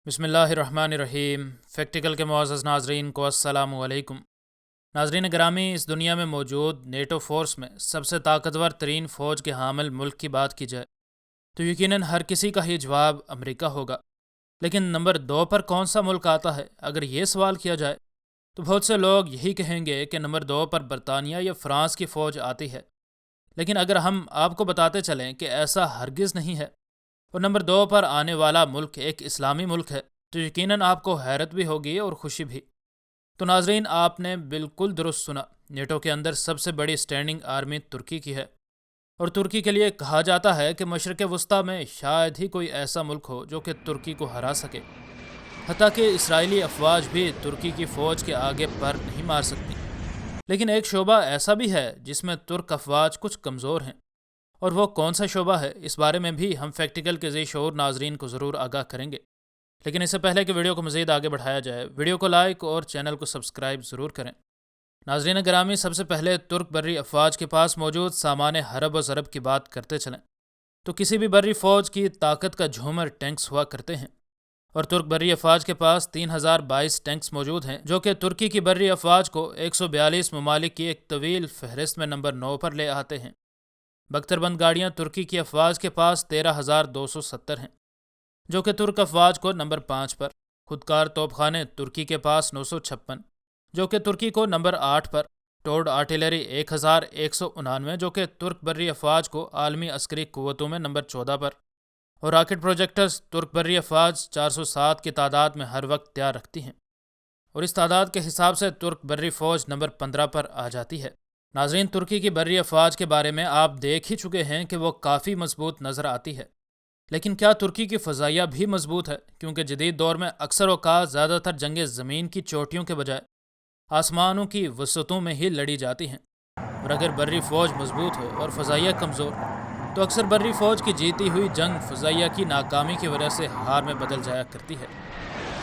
बिस्मिल्लाहिर्रहमानिर्रहीम। फैक्टिकल के मुअज़्ज़ज़ नाज़रीन को अस्सलामु अलैकुम। नाज़रीन ग्रामी, इस दुनिया में मौजूद नेटो फोर्स में सबसे ताकतवर तरीन फ़ौज के हामिल मुल्क की बात की जाए तो यकीनन हर किसी का ही जवाब अमेरिका होगा। लेकिन नंबर 2 पर कौन सा मुल्क आता है, अगर ये सवाल किया जाए तो बहुत से लोग यही कहेंगे कि नंबर 2 पर बरतानिया या फ़्रांस की फ़ौज आती है। लेकिन अगर हम आपको बताते चलें कि ऐसा हरगिज़ नहीं है और नंबर 2 पर आने वाला मुल्क एक इस्लामी मुल्क है, तो यकीनन आपको हैरत भी होगी और खुशी भी। तो नाजरीन, आपने बिल्कुल दुरुस्त सुना। नेटो के अंदर सबसे बड़ी स्टैंडिंग आर्मी तुर्की की है और तुर्की के लिए कहा जाता है कि मशरक़ वस्ता में शायद ही कोई ऐसा मुल्क हो जो कि तुर्की को हरा सके। हत्ता कि इसराइली अफवाज भी तुर्की की फ़ौज के आगे पर नहीं मार सकती। लेकिन एक शोबा ऐसा भी है जिसमें तुर्क अफवाज कुछ कमज़ोर हैं, और वो कौन सा शोबा है, इस बारे में भी हम फैक्टिकल के ज़ी शऊर नाजरीन को ज़रूर आगाह करेंगे। लेकिन इससे पहले कि वीडियो को मज़ीद आगे बढ़ाया जाए, वीडियो को लाइक और चैनल को सब्सक्राइब ज़रूर करें। नाजरीन ग्रामी, सबसे पहले तुर्क बर्री अफवाज के पास मौजूद सामान हरब व ज़रब की बात करते चलें तो किसी भी बर्री फ़ौज की ताकत का झूमर टैंक्स हुआ करते हैं, और तुर्क बर्री अफवाज के पास 3022 टैंक्स मौजूद हैं, जो कि तुर्की की बर्री अफवाज को 142 ममालिक की एक तवील फहरिस्त में नंबर 9 पर ले आते हैं। बख्तरबंद गाड़ियाँ तुर्की की अफवाज के पास 13,270 हैं, जो कि तुर्क अफवाज को नंबर 5 पर। खुदकार तोपखाने तुर्की के पास 956, जो कि तुर्की को नंबर 8 पर। टोर्ड आर्टिलरी 1199, जो कि तुर्क बर्री अफवाज को आलमी अस्करी कुव्वतों में नंबर 14 पर। और रॉकेट प्रोजेक्टर्स तुर्क बर्री अफवाज 407 की तादाद में हर वक्त तैयार रखती हैं, और इस तादाद के हिसाब से तुर्क बर्री फ़ौज नंबर 15 पर आ जाती है। नाजरीन, तुर्की की बर्री अफवाज के बारे में आप देख ही चुके हैं कि वो काफ़ी मजबूत नज़र आती है। लेकिन क्या तुर्की की फ़ज़ाइया भी मजबूत है? क्योंकि जदीद दौर में अक्सर औकात ज़्यादातर जंगें ज़मीन की चोटियों के बजाय आसमानों की वसतों में ही लड़ी जाती हैं। और अगर बर्री फ़ौज मजबूत हो और फ़ज़ाइया कमज़ोर, तो अक्सर बर्री फ़ौज की जीती हुई जंग फ़ज़ाइया की नाकामी की वजह से हार में बदल जाया करती है।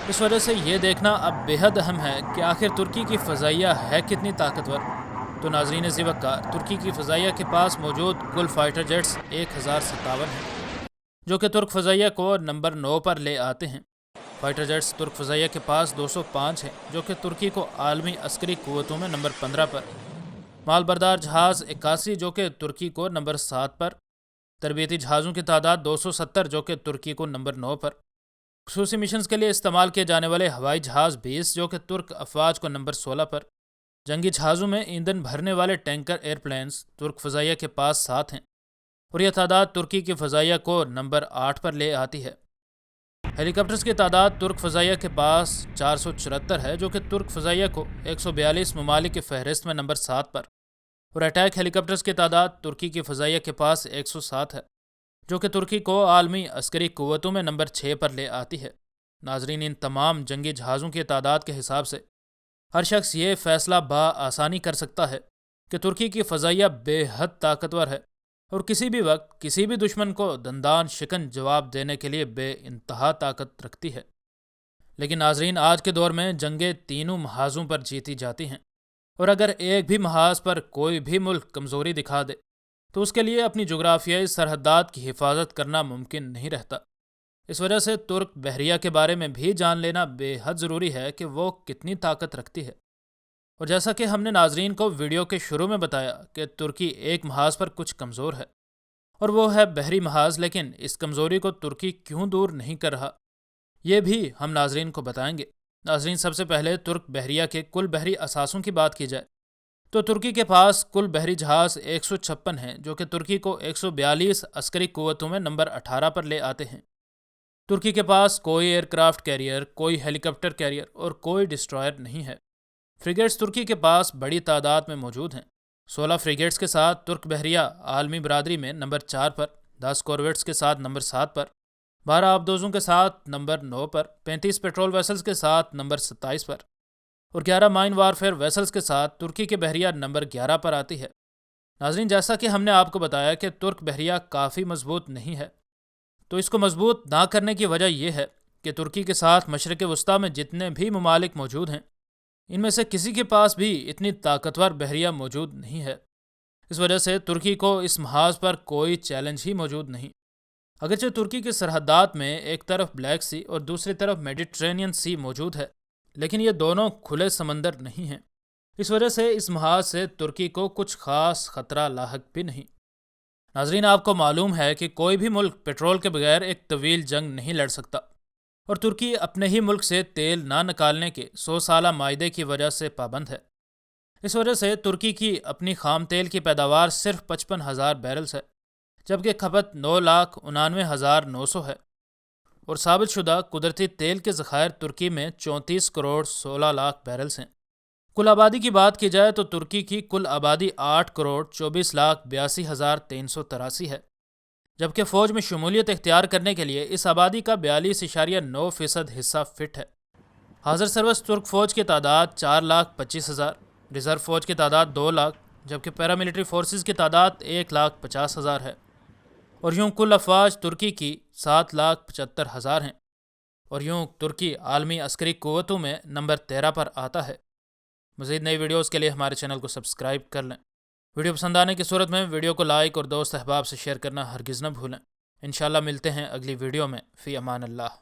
इस वजह से ये देखना अब बेहद अहम है कि आखिर तुर्की की फ़ज़ाइया है कितनी ताकतवर। तो नाजरीन ज़िवक्का, तुर्की की फ़ज़ाइया के पास मौजूद कुल फाइटर जेट्स 1057 हैं, जो कि तुर्क फ़ज़ाइया को नंबर 9 पर ले आते हैं। फाइटर जेट्स तुर्क फ़ज़ाइया के पास 205 हैं, जो कि तुर्की को आलमी अस्करी कुव्वतों में नंबर 15 पर। मालबरदार जहाज़ 81, जो कि तुर्की को नंबर 7 पर। तरबीती जहाज़ों की तादाद 270, जो कि तुर्की को नंबर 9 पर। खुसूसी मिशंस के लिए इस्तेमाल किए जाने वाले हवाई जहाज़ 20, जो कि तुर्क अफवाज को नंबर 16 पर। जंगी जहाज़ों में ईंधन भरने वाले टैंकर एयरप्लेन्स तुर्क फ़ज़ाइया के पास 7 हैं, और यह तादाद तुर्की की फ़ज़ाइया को नंबर 8 पर ले आती है। हेलीकॉप्टर्स की तादाद तुर्क फ़ज़ाइया के पास 474 है, जो कि तुर्क फ़ज़ाइया को 142 ममालिक की फहरिस्त में नंबर 7 पर। और अटैक हेलीकॉप्टर्स की तादाद तुर्की की फ़ज़ाइया के पास 107 है, जो कि तुर्की को आलमी अस्करी कुव्वतों में नंबर 6 पर ले आती है। नाजरीन, इन तमाम जंगी जहाज़ों की तादाद के हिसाब से हर शख्स ये फ़ैसला आसानी कर सकता है कि तुर्की की फ़ज़ाइया बेहद ताकतवर है और किसी भी वक्त किसी भी दुश्मन को दंदान शिकन जवाब देने के लिए बेइंतहा ताकत रखती है। लेकिन नाजरीन, आज के दौर में जंगें तीनों महाजों पर जीती जाती हैं, और अगर एक भी महाज पर कोई भी मुल्क कमज़ोरी दिखा दे तो उसके लिए अपनी जोग्राफियाई सरहदात की हिफाजत करना मुमकिन नहीं रहता। इस वजह से तुर्क बहरिया के बारे में भी जान लेना बेहद ज़रूरी है कि वो कितनी ताकत रखती है। और जैसा कि हमने नाजरीन को वीडियो के शुरू में बताया कि तुर्की एक महाज पर कुछ कमज़ोर है, और वो है बहरी महाज। लेकिन इस कमज़ोरी को तुर्की क्यों दूर नहीं कर रहा, ये भी हम नाजरीन को बताएंगे। नाजरीन, सबसे पहले तुर्क बहरिया के कुल बहरी असासों की बात की जाए तो तुर्की के पास कुल बहरी जहाज़ 156 हैं, जो कि तुर्की को 142 अस्करी कुव्वतों में नंबर 18 पर ले आते हैं। तुर्की के पास कोई एयरक्राफ्ट कैरियर, कोई हेलीकॉप्टर कैरियर और कोई डिस्ट्रॉयर नहीं है। फ्रिगेट्स तुर्की के पास बड़ी तादाद में मौजूद हैं। 16 फ्रिगेट्स के साथ तुर्क बहरिया आलमी बरादरी में नंबर 4 पर, 10 कॉर्वेट्स के साथ नंबर 7 पर, 12 आबदोजों के साथ नंबर 9 पर, 35 पेट्रोल वेसल्स के साथ नंबर 27 पर, और 11 माइन वारफेयर वेसल्स के साथ तुर्की के बहरिया नंबर 11 पर आती है। नाजरीन, जैसा कि हमने आपको बताया कि तुर्क बहरिया काफ़ी मजबूत नहीं है, तो इसको मजबूत ना करने की वजह यह है कि तुर्की के साथ मशरक़ वस्ता में जितने भी ममालिक मौजूद हैं, इनमें से किसी के पास भी इतनी ताकतवर बहरिया मौजूद नहीं है। इस वजह से तुर्की को इस महाज पर कोई चैलेंज ही मौजूद नहीं। اگرچہ ترکی کی سرحدات میں ایک طرف بلیک سی اور دوسری طرف میڈیٹرینین سی موجود ہے، لیکن یہ دونوں کھلے سمندر نہیں ہیں۔ اس وجہ سے اس محاذ سے ترکی کو کچھ خاص خطرہ لاحق بھی نہیں۔ ناظرین، آپ کو معلوم ہے کہ کوئی بھی ملک پیٹرول کے بغیر ایک طویل جنگ نہیں لڑ سکتا، اور ترکی اپنے ہی ملک سے تیل نہ نکالنے کے 100 سالہ معاہدے کی وجہ سے پابند ہے۔ اس وجہ سے ترکی کی اپنی خام تیل کی پیداوار صرف 55,000 بیرلز ہے، جبکہ کھپت 9,99,900 ہے، اور ثابت شدہ قدرتی تیل کے ذخائر ترکی میں 34 کروڑ 16 لاکھ بیرلز ہیں۔ کل آبادی کی بات کی جائے تو ترکی کی کل آبادی 8 کروڑ 24 لاکھ 82,383 ہے، جبکہ فوج میں شمولیت اختیار کرنے کے لیے اس آبادی کا 42.9% حصہ فٹ ہے۔ حاضر سروس ترک فوج کی تعداد 4,25,000، ریزرو فوج کی تعداد 2 لاکھ، جبکہ پیراملٹری فورسز کی تعداد 1,50,000 ہے، اور یوں کل افواج ترکی کی 7,75,000 ہیں، اور یوں ترکی عالمی عسکری قوتوں میں نمبر 13 پر آتا ہے۔ مزید نئی ویڈیوز کے لیے ہمارے چینل کو سبسکرائب کر لیں۔ ویڈیو پسند آنے کی صورت میں ویڈیو کو لائک اور دوست احباب سے شیئر کرنا ہرگز نہ بھولیں۔ انشاءاللہ ملتے ہیں اگلی ویڈیو میں۔ فی امان اللہ۔